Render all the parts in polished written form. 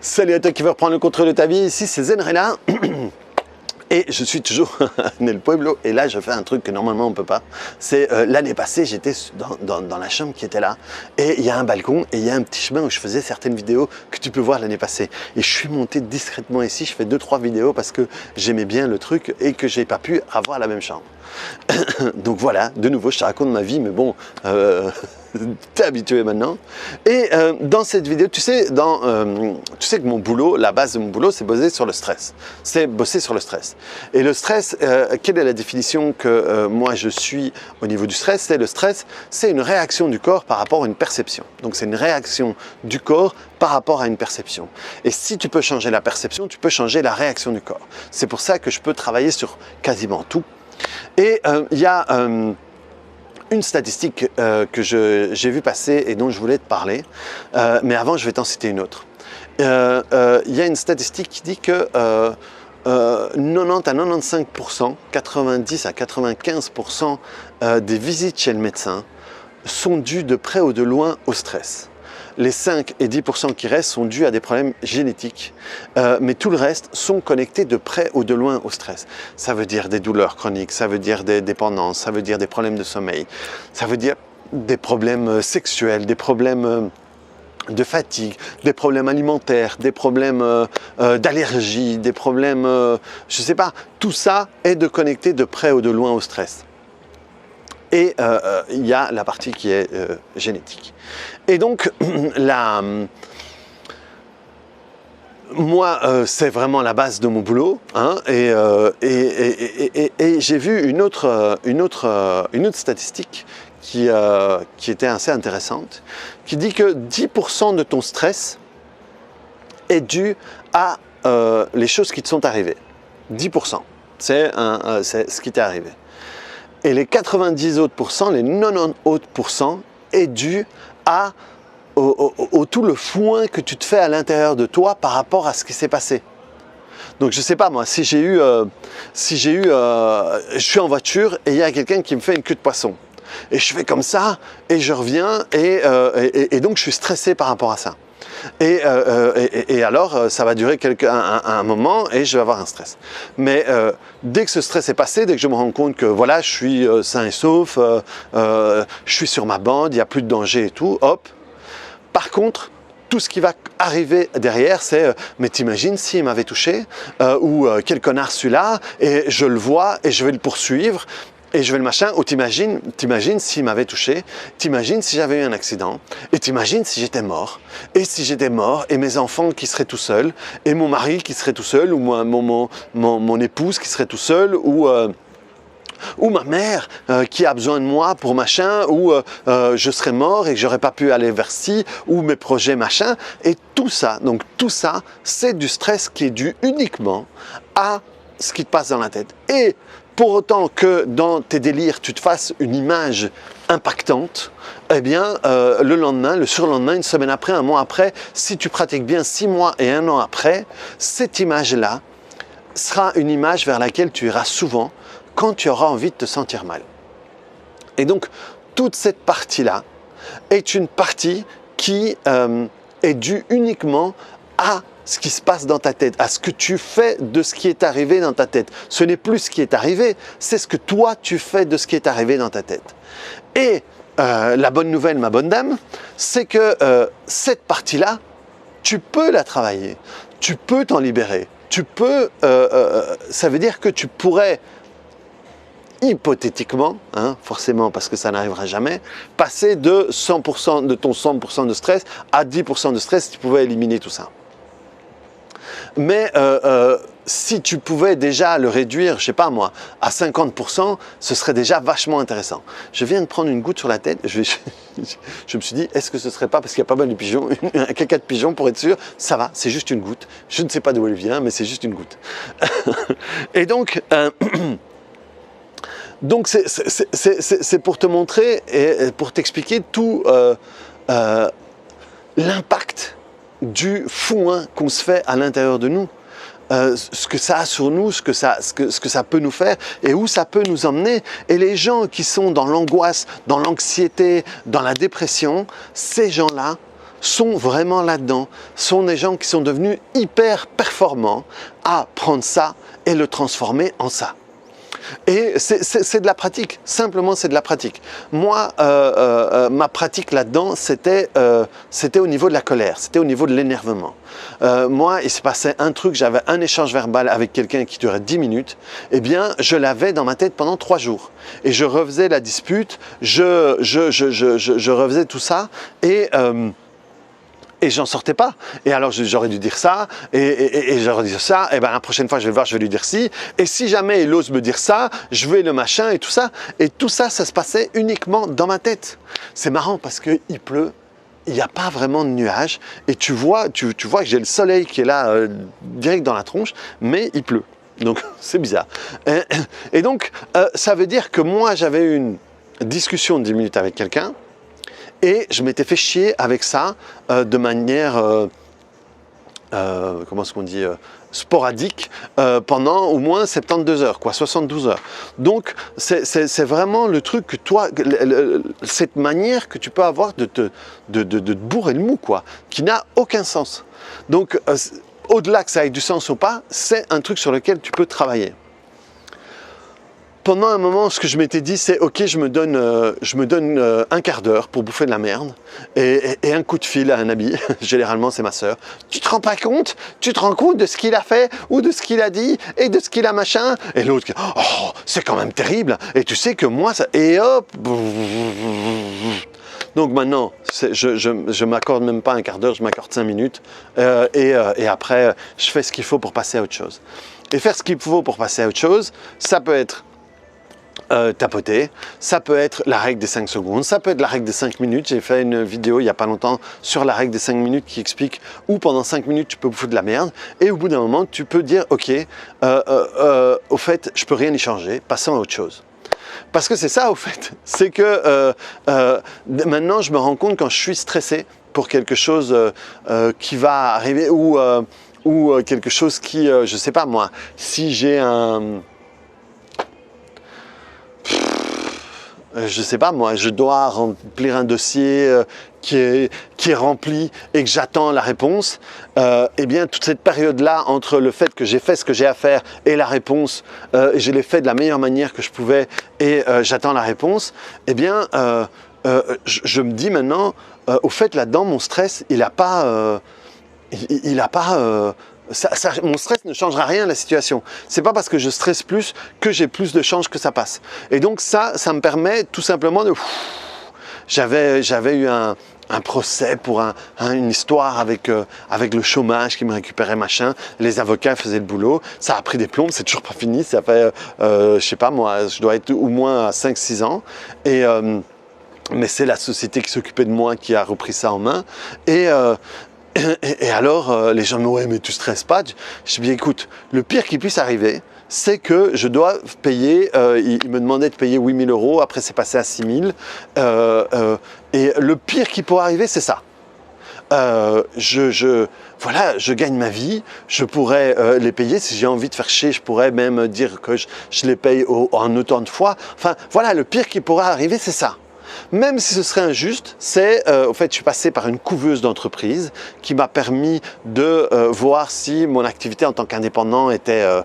Salut à toi qui veut reprendre le contrôle de ta vie, ici c'est Zenrela et je suis toujours nel Pueblo et là je fais un truc que normalement on ne peut pas. C'est l'année passée j'étais dans la chambre qui était là et il y a un balcon et il y a un petit chemin où je faisais certaines vidéos que tu peux voir l'année passée. Et je suis monté discrètement ici, je fais 2-3 vidéos parce que j'aimais bien le truc et que j'ai pas pu avoir la même chambre. Donc voilà, de nouveau je te raconte ma vie mais bon... t'es habitué maintenant. Et dans cette vidéo, tu sais que mon boulot, la base de mon boulot, c'est bosser sur le stress. C'est bosser sur le stress. Et le stress, quelle est la définition que moi je suis au niveau du stress? C'est le stress, c'est une réaction du corps par rapport à une perception. Donc c'est une réaction du corps par rapport à une perception. Et si tu peux changer la perception, tu peux changer la réaction du corps. C'est pour ça que je peux travailler sur quasiment tout. Et il y a... une statistique que j'ai vu passer et dont je voulais te parler, mais avant je vais t'en citer une autre. Il y a une statistique qui dit que 90 à 95%, 90 à 95% des visites chez le médecin sont dues de près ou de loin au stress. Les 5 et 10% qui restent sont dus à des problèmes génétiques, mais tout le reste sont connectés de près ou de loin au stress. Ça veut dire des douleurs chroniques, ça veut dire des dépendances, ça veut dire des problèmes de sommeil, ça veut dire des problèmes sexuels, des problèmes de fatigue, des problèmes alimentaires, des problèmes d'allergie, des problèmes, je ne sais pas, tout ça est de connecter de près ou de loin au stress. Et il y a la partie qui est génétique. Et donc, moi, c'est vraiment la base de mon boulot, hein, et j'ai vu une autre statistique qui était assez intéressante, qui dit que 10% de ton stress est dû à les choses qui te sont arrivées. 10%, c'est ce qui t'est arrivé. Et les 90 autres pourcents, les 90 autres pourcents est dû à tout le foin que tu te fais à l'intérieur de toi par rapport à ce qui s'est passé. Donc je sais pas moi, si je suis en voiture et il y a quelqu'un qui me fait une queue de poisson et je fais comme ça et je reviens et donc je suis stressé par rapport à ça. Et alors ça va durer un moment et je vais avoir un stress. Mais dès que ce stress est passé, dès que je me rends compte que voilà, je suis sain et sauf, je suis sur ma bande, il n'y a plus de danger et tout, hop. Par contre, tout ce qui va arriver derrière, c'est mais t'imagines s'il m'avait touché ou quel connard celui-là, et je le vois et je vais le poursuivre. Et je vais le machin, ou t'imagines s'il m'avait touché, t'imagines si j'avais eu un accident, et t'imagines si j'étais mort, et si j'étais mort, et mes enfants qui seraient tout seuls, et mon mari qui serait tout seul, ou mon épouse qui serait tout seul, ou ma mère qui a besoin de moi pour machin, ou je serais mort et que j'aurais pas pu aller vers ci, ou mes projets machin, et tout ça, donc tout ça, c'est du stress qui est dû uniquement à ce qui te passe dans la tête. Et pour autant que dans tes délires, tu te fasses une image impactante, eh bien, le lendemain, le surlendemain, une semaine après, un mois après, si tu pratiques bien 6 mois et 1 an après, cette image-là sera une image vers laquelle tu iras souvent quand tu auras envie de te sentir mal. Et donc, toute cette partie-là est une partie qui est due uniquement à ce qui se passe dans ta tête, à ce que tu fais de ce qui est arrivé dans ta tête. Ce n'est plus ce qui est arrivé, c'est ce que toi tu fais de ce qui est arrivé dans ta tête. Et la bonne nouvelle, ma bonne dame, c'est que cette partie-là, tu peux la travailler, tu peux t'en libérer, tu peux, ça veut dire que tu pourrais hypothétiquement, hein, forcément parce que ça n'arrivera jamais, passer de 100% de ton 100% de stress à 10% de stress si tu pouvais éliminer tout ça. Mais si tu pouvais déjà le réduire, je sais pas moi, à 50%, ce serait déjà vachement intéressant. Je viens de prendre une goutte sur la tête, je me suis dit, est-ce que ce serait pas, parce qu'il y a pas mal de pigeons, un caca de pigeon pour être sûr, ça va, c'est juste une goutte. Je ne sais pas d'où elle vient, mais c'est juste une goutte. Et donc, c'est pour te montrer et pour t'expliquer tout l'impact du foin qu'on se fait à l'intérieur de nous, ce que ça a sur nous, ce que ça peut nous faire et où ça peut nous emmener. Et les gens qui sont dans l'angoisse, dans l'anxiété, dans la dépression, ces gens-là sont vraiment là-dedans, sont des gens qui sont devenus hyper performants à prendre ça et le transformer en ça. Et c'est de la pratique, simplement c'est de la pratique. Moi, ma pratique là-dedans, c'était au niveau de la colère, c'était au niveau de l'énervement. Moi, il se passait un truc, j'avais un échange verbal avec quelqu'un qui durait 10 minutes, eh bien, je l'avais dans ma tête pendant 3 jours. Et je refaisais la dispute, je refaisais tout ça, et j'en sortais pas. Et alors j'aurais dû dire ça, et j'aurais dit ça, et ben la prochaine fois je vais le voir, je vais lui dire si. Et si jamais il ose me dire ça, je vais le machin et tout ça. Et tout ça, ça se passait uniquement dans ma tête. C'est marrant parce qu'il pleut, il n'y a pas vraiment de nuages, et tu vois que j'ai le soleil qui est là, direct dans la tronche, mais il pleut. Donc c'est bizarre. Et donc ça veut dire que moi j'avais eu une discussion de 10 minutes avec quelqu'un, et je m'étais fait chier avec ça de manière, comment est-ce qu'on dit, sporadique, pendant au moins 72 heures, quoi, 72 heures. Donc, c'est vraiment le truc que toi, cette manière que tu peux avoir de te bourrer le mou, quoi, qui n'a aucun sens. Donc, au-delà que ça ait du sens ou pas, c'est un truc sur lequel tu peux travailler. Pendant un moment, ce que je m'étais dit, c'est ok, je me donne un quart d'heure pour bouffer de la merde et un coup de fil à un ami, généralement c'est ma sœur. Tu te rends pas compte? Tu te rends compte de ce qu'il a fait ou de ce qu'il a dit et de ce qu'il a machin? Et l'autre, oh, c'est quand même terrible. Et tu sais que moi, ça... Et hop. Donc maintenant, je m'accorde même pas un quart d'heure, je m'accorde 5 minutes et après, je fais ce qu'il faut pour passer à autre chose. Et faire ce qu'il faut pour passer à autre chose, ça peut être tapoter, ça peut être la règle des 5 secondes, ça peut être la règle des 5 minutes. J'ai fait une vidéo il n'y a pas longtemps sur la règle des 5 minutes qui explique où pendant 5 minutes tu peux foutre de la merde et au bout d'un moment tu peux dire ok, au fait je peux rien y changer, passons à autre chose. Parce que c'est ça au fait, c'est que maintenant je me rends compte quand je suis stressé pour quelque chose qui va arriver ou quelque chose qui, je sais pas moi, si j'ai un... je sais pas moi, je dois remplir un dossier qui est rempli et que j'attends la réponse, eh bien toute cette période-là entre le fait que j'ai fait ce que j'ai à faire et la réponse, et je l'ai fait de la meilleure manière que je pouvais et j'attends la réponse, eh bien je me dis maintenant, au fait là-dedans mon stress, il n'a pas... mon stress ne changera rien à la situation. C'est pas parce que je stresse plus que j'ai plus de chances que ça passe. Et donc ça me permet tout simplement de... J'avais eu un procès pour une histoire avec le chômage qui me récupérait machin. Les avocats faisaient le boulot. Ça a pris des plombes, c'est toujours pas fini. Ça fait, je sais pas moi, je dois être au moins à 5-6 ans. Mais c'est la société qui s'occupait de moi qui a repris ça en main. Et alors, les gens me disent « ouais, mais tu stresses pas ?» Je dis « écoute, le pire qui puisse arriver, c'est que je dois payer, il me demandait de payer 8 000 €, après c'est passé à 6 000, et le pire qui pourrait arriver, c'est ça. Voilà, je gagne ma vie, je pourrais les payer, si j'ai envie de faire chier, je pourrais même dire que je les paye en autant de fois. Enfin, voilà, le pire qui pourrait arriver, c'est ça. Même si ce serait injuste, c'est, au fait, je suis passé par une couveuse d'entreprise qui m'a permis de voir si mon activité en tant qu'indépendant était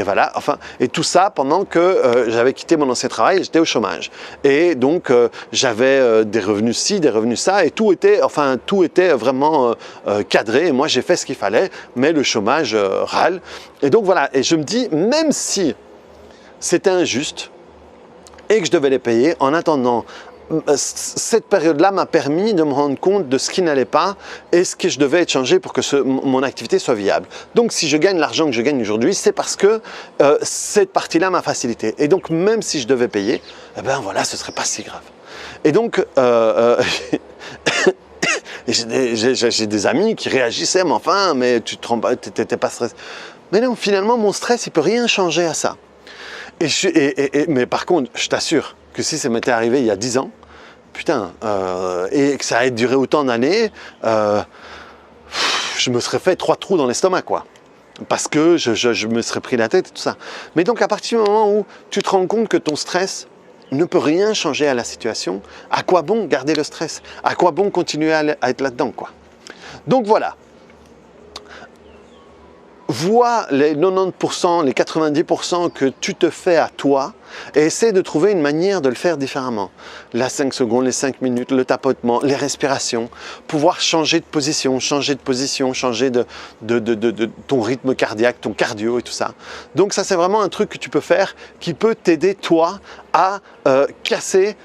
valable. Enfin, et tout ça pendant que j'avais quitté mon ancien travail et j'étais au chômage. Et donc, j'avais des revenus ci, des revenus ça, et tout était vraiment cadré. Et moi, j'ai fait ce qu'il fallait, mais le chômage râle. Et donc, voilà. Et je me dis, même si c'était injuste, et que je devais les payer. En attendant, cette période-là m'a permis de me rendre compte de ce qui n'allait pas et ce que je devais changer pour que mon activité soit viable. Donc si je gagne l'argent que je gagne aujourd'hui, c'est parce que cette partie-là m'a facilité. Et donc même si je devais payer, eh ben voilà, ce ne serait pas si grave. Et donc, j'ai des amis qui réagissaient, mais enfin, mais tu n'étais pas stressé. Mais non, finalement, mon stress, il ne peut rien changer à ça. Mais par contre, je t'assure que si ça m'était arrivé il y a 10 ans, putain, et que ça ait duré autant d'années, je me serais fait 3 trous dans l'estomac, quoi. Parce que je me serais pris la tête et tout ça. Mais donc, à partir du moment où tu te rends compte que ton stress, ne peut rien changer à la situation, à quoi bon garder le stress? À quoi bon continuer à être là-dedans, quoi? Donc voilà. Vois les 90%, les 90% que tu te fais à toi et essaie de trouver une manière de le faire différemment. Les 5 secondes, les 5 minutes, le tapotement, les respirations, pouvoir changer de position, changer de ton rythme cardiaque, ton cardio et tout ça. Donc ça, c'est vraiment un truc que tu peux faire qui peut t'aider toi à casser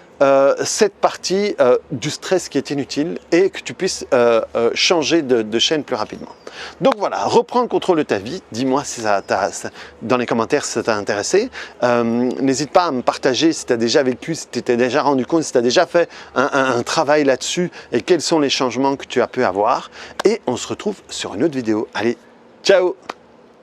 cette partie du stress qui est inutile et que tu puisses changer de chaîne plus rapidement. Donc voilà, reprends le contrôle de ta vie. Dis-moi si dans les commentaires si ça t'a intéressé. N'hésite pas à me partager si tu as déjà vécu, si tu t'es déjà rendu compte, si tu as déjà fait un travail là-dessus et quels sont les changements que tu as pu avoir. Et on se retrouve sur une autre vidéo. Allez, ciao!